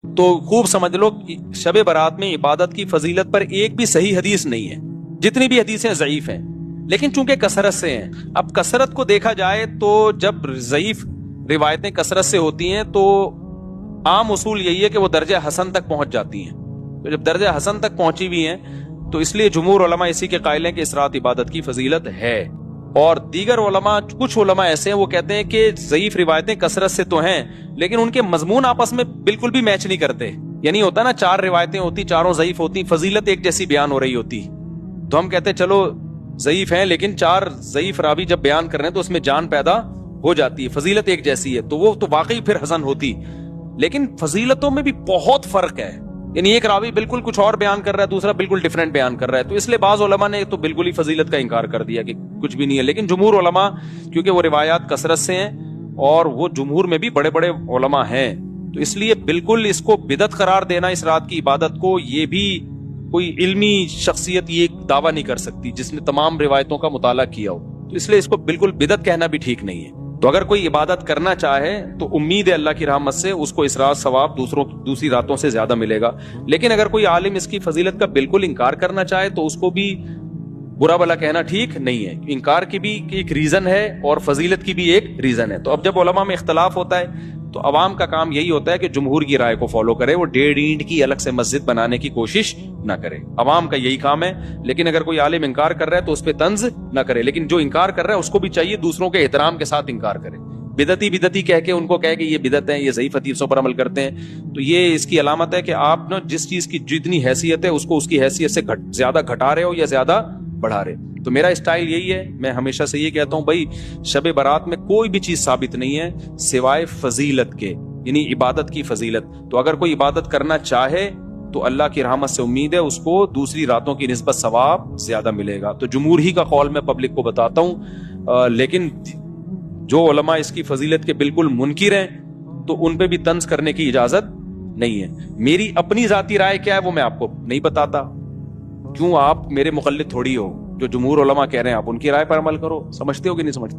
تو خوب سمجھ لو شب برات میں عبادت کی فضیلت پر ایک بھی صحیح حدیث نہیں ہے، جتنی بھی حدیثیں ضعیف ہیں، لیکن چونکہ کثرت سے ہیں۔ اب کثرت کو دیکھا جائے تو جب ضعیف روایتیں کثرت سے ہوتی ہیں تو عام اصول یہی ہے کہ وہ درجہ حسن تک پہنچ جاتی ہیں، تو جب درجہ حسن تک پہنچی ہوئی ہیں تو اس لیے جمہور علماء اسی کے قائل ہیں کہ اس رات عبادت کی فضیلت ہے۔ اور دیگر علماء، کچھ علماء ایسے ہیں وہ کہتے ہیں کہ ضعیف روایتیں کثرت سے تو ہیں لیکن ان کے مضمون آپس میں بالکل بھی میچ نہیں کرتے، یعنی ہوتا نا چار روایتیں ہوتی، چاروں ضعیف ہوتی، فضیلت ایک جیسی بیان ہو رہی ہوتی، تو ہم کہتے ہیں چلو ضعیف ہیں لیکن چار ضعیف راوی جب بیان کر رہے ہیں تو اس میں جان پیدا ہو جاتی ہے، فضیلت ایک جیسی ہے، تو وہ تو واقعی پھر حسن ہوتی۔ لیکن فضیلتوں میں بھی بہت فرق ہے، یعنی ایک راوی بالکل کچھ اور بیان کر رہا ہے، دوسرا بالکل ڈیفرنٹ بیان کر رہا ہے، تو اس لیے بعض علماء نے تو بالکل ہی فضیلت کا انکار کر دیا کہ کچھ بھی نہیں ہے۔ لیکن جمہور علماء کیونکہ وہ روایات کثرت سے ہیں اور وہ جمہور میں بھی بڑے بڑے علماء ہیں، تو اس لیے بالکل اس کو بدعت قرار دینا اس رات کی عبادت کو، یہ بھی کوئی علمی شخصیت یہ دعویٰ نہیں کر سکتی جس نے تمام روایتوں کا مطالعہ کیا ہو، تو اس لیے اس کو بالکل بدعت کہنا بھی ٹھیک نہیں ہے۔ تو اگر کوئی عبادت کرنا چاہے تو امید ہے اللہ کی رحمت سے اس کو اس رات ثواب دوسری راتوں سے زیادہ ملے گا، لیکن اگر کوئی عالم اس کی فضیلت کا بالکل انکار کرنا چاہے تو اس کو بھی برا بھلا کہنا ٹھیک نہیں ہے۔ انکار کی بھی ایک ریزن ہے اور فضیلت کی بھی ایک ریزن ہے، تو اب جب علماء میں اختلاف ہوتا ہے تو عوام کا کام یہی ہوتا ہے کہ جمہور کی رائے کو فالو کرے، وہ 1.5 اینٹ کی الگ سے مسجد بنانے کی کوشش نہ کرے، عوام کا یہی کام ہے۔ لیکن اگر کوئی عالم انکار کر رہا ہے تو اس پہ طنز نہ کرے، لیکن جو انکار کر رہا ہے اس کو بھی چاہیے دوسروں کے احترام کے ساتھ انکار کرے۔ بدعتی کہہ کے ان کو کہے کہ یہ بدعت ہے، یہ ضعیف حدیثوں پر عمل کرتے ہیں، تو یہ اس کی علامت ہے کہ آپ نا جس چیز کی جتنی حیثیت ہے اس کو اس کی حیثیت سے زیادہ گھٹا رہے ہو یا زیادہ بڑھا رہے۔ تو میرا اسٹائل یہی ہے، میں ہمیشہ سے یہ کہتا ہوں بھائی شب برات میں کوئی بھی چیز ثابت نہیں ہے سوائے فضیلت کے، یعنی عبادت کی فضیلت۔ تو اگر کوئی عبادت کرنا چاہے تو اللہ کی رحمت سے امید ہے اس کو دوسری راتوں کی نسبت ثواب زیادہ ملے گا۔ تو جمہور ہی کا قول میں پبلک کو بتاتا ہوں، لیکن جو علماء اس کی فضیلت کے بالکل منکر ہیں تو ان پہ بھی طنز کرنے کی اجازت نہیں ہے۔ میری اپنی ذاتی رائے کیا ہے وہ میں آپ کو نہیں بتاتا، کیوں آپ میرے مقلد تھوڑی ہو، جو جمہور علماء کہہ رہے ہیں آپ ان کی رائے پر عمل کرو۔ سمجھتے ہو کہ نہیں سمجھتے؟